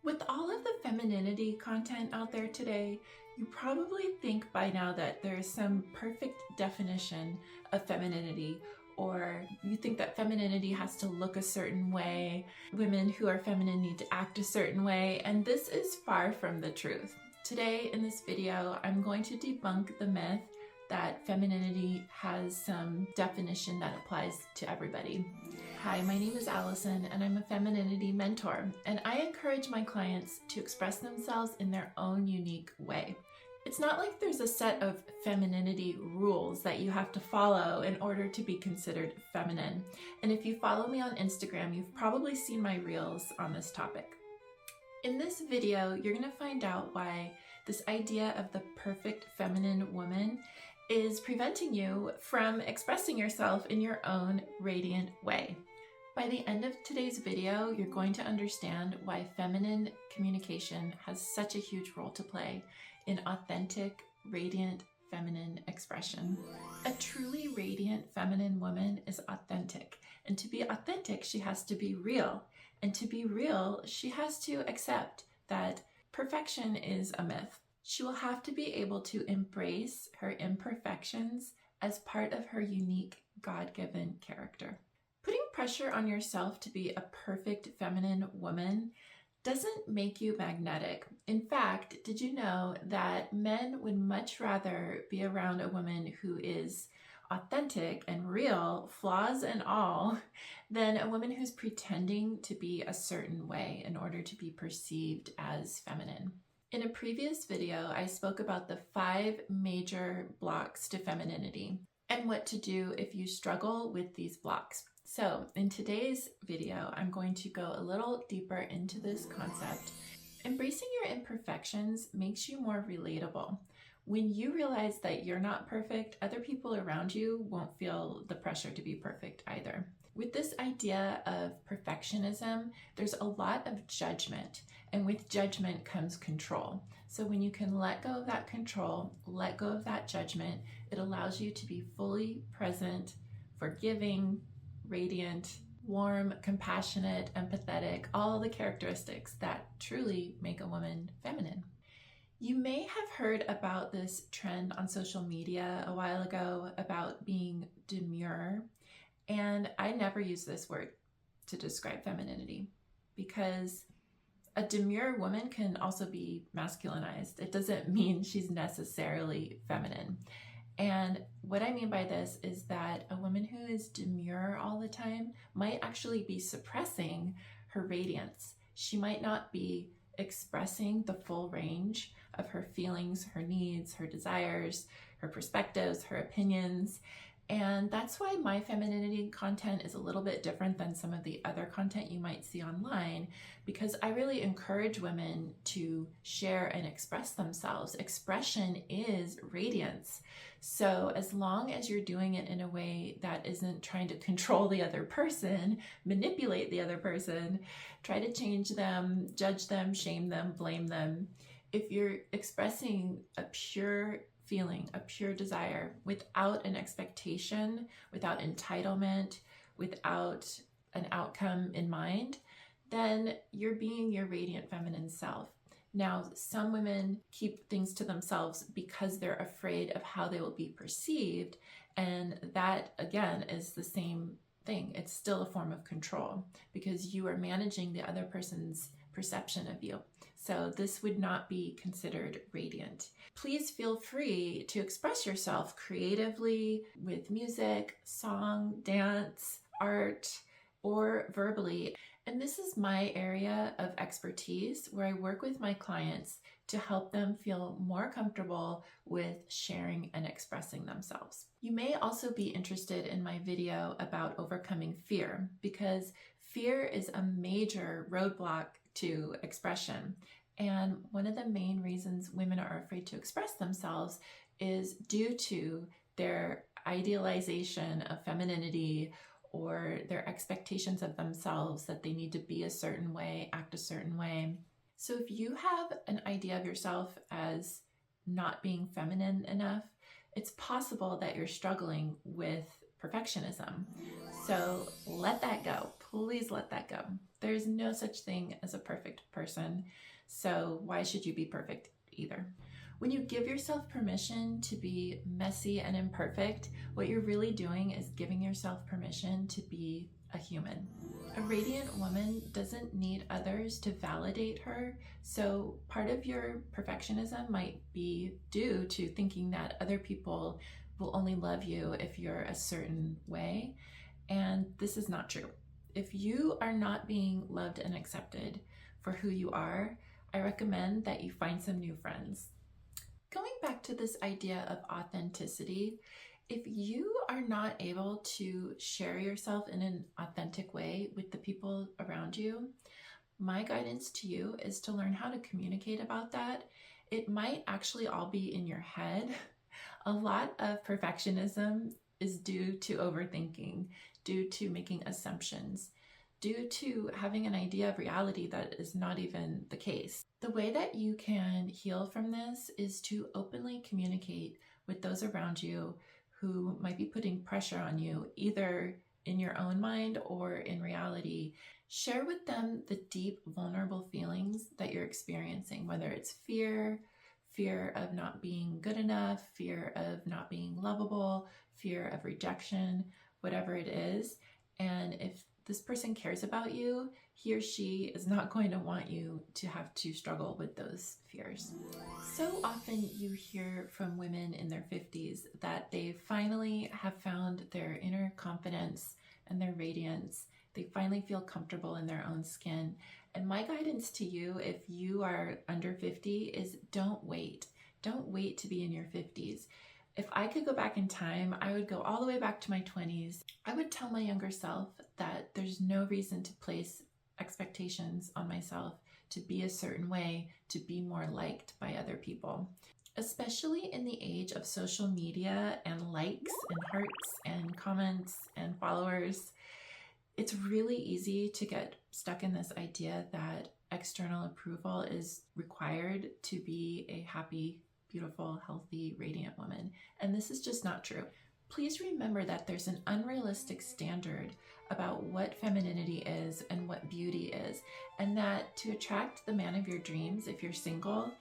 With all of the femininity content out there today, you probably think by now that there is some perfect definition of femininity, or you think that femininity has to look a certain way. Women who are feminine need to act a certain way, and this is far from the truth. Today in this video, I'm going to debunk the myth that femininity has some definition that applies to everybody. Hi, my name is Allison and I'm a femininity mentor, and I encourage my clients to express themselves in their own unique way. It's not like there's a set of femininity rules that you have to follow in order to be considered feminine. And if you follow me on Instagram, you've probably seen my reels on this topic. In this video, you're going to find out why this idea of the perfect feminine woman is preventing you from expressing yourself in your own radiant way. By the end of today's video, you're going to understand why feminine communication has such a huge role to play in authentic, radiant, feminine expression. A truly radiant feminine woman is authentic, and to be authentic, she has to be real. And to be real, she has to accept that perfection is a myth. She will have to be able to embrace her imperfections as part of her unique God-given character. Putting pressure on yourself to be a perfect feminine woman doesn't make you magnetic. In fact, did you know that men would much rather be around a woman who is authentic and real, flaws and all, than a woman who's pretending to be a certain way in order to be perceived as feminine? In a previous video, I spoke about the 5 major blocks to femininity and what to do if you struggle with these blocks. So in today's video, I'm going to go a little deeper into this concept. Embracing your imperfections makes you more relatable. When you realize that you're not perfect, other people around you won't feel the pressure to be perfect either. With this idea of perfectionism, there's a lot of judgment, and with judgment comes control. So when you can let go of that control, let go of that judgment, it allows you to be fully present, forgiving, radiant, warm, compassionate, empathetic, all the characteristics that truly make a woman feminine. You may have heard about this trend on social media a while ago about being demure, and I never use this word to describe femininity because a demure woman can also be masculinized. It doesn't mean she's necessarily feminine. And what I mean by this is that a woman who is demure all the time might actually be suppressing her radiance. She might not be expressing the full range of her feelings, her needs, her desires, her perspectives, her opinions. And that's why my femininity content is a little bit different than some of the other content you might see online, because I really encourage women to share and express themselves. Expression is radiance. So as long as you're doing it in a way that isn't trying to control the other person, manipulate the other person, try to change them, judge them, shame them, blame them, if you're expressing a pure feeling, a pure desire, without an expectation, without entitlement, without an outcome in mind, then you're being your radiant feminine self. Now, some women keep things to themselves because they're afraid of how they will be perceived, and that, again, is the same thing. It's still a form of control because you are managing the other person's perception of you. So this would not be considered radiant. Please feel free to express yourself creatively with music, song, dance, art, or verbally. And this is my area of expertise where I work with my clients to help them feel more comfortable with sharing and expressing themselves. You may also be interested in my video about overcoming fear, because fear is a major roadblock to expression. And one of the main reasons women are afraid to express themselves is due to their idealization of femininity or their expectations of themselves that they need to be a certain way, act a certain way. So if you have an idea of yourself as not being feminine enough, it's possible that you're struggling with perfectionism. So let that go. Please let that go. There's no such thing as a perfect person. person. So why should you be perfect either? When you give yourself permission to be messy and imperfect, what you're really doing is giving yourself permission to be a human. A radiant woman doesn't need others to validate her, so part of your perfectionism might be due to thinking that other people will only love you if you're a certain way, and this is not true. If you are not being loved and accepted for who you are, I recommend that you find some new friends. Going back to this idea of authenticity, if you are not able to share yourself in an authentic way with the people around you, my guidance to you is to learn how to communicate about that. It might actually all be in your head. A lot of perfectionism is due to overthinking, due to making assumptions, due to having an idea of reality that is not even the case. The way that you can heal from this is to openly communicate with those around you who might be putting pressure on you, either in your own mind or in reality. Share with them the deep, vulnerable feelings that you're experiencing, whether it's fear of not being good enough, fear of not being lovable, fear of rejection, whatever it is. And if this person cares about you, he or she is not going to want you to have to struggle with those fears. So often you hear from women in their 50s that they finally have found their inner confidence and their radiance. They finally feel comfortable in their own skin. And my guidance to you, if you are under 50, is don't wait. Don't wait to be in your 50s. If I could go back in time, I would go all the way back to my 20s. I would tell my younger self that there's no reason to place expectations on myself to be a certain way, to be more liked by other people. Especially in the age of social media and likes and hearts and comments and followers, it's really easy to get stuck in this idea that external approval is required to be a happy, beautiful, healthy, radiant woman. And this is just not true. Please remember that there's an unrealistic standard about what femininity is and what beauty is, and that to attract the man of your dreams, if you're single,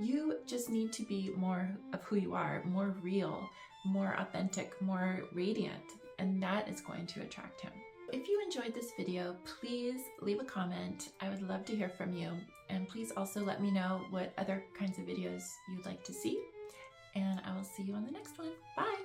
you just need to be more of who you are, more real, more authentic, more radiant, and that is going to attract him. If you enjoyed this video, please leave a comment. I would love to hear from you. And please also let me know what other kinds of videos you'd like to see. And I will see you on the next one. Bye!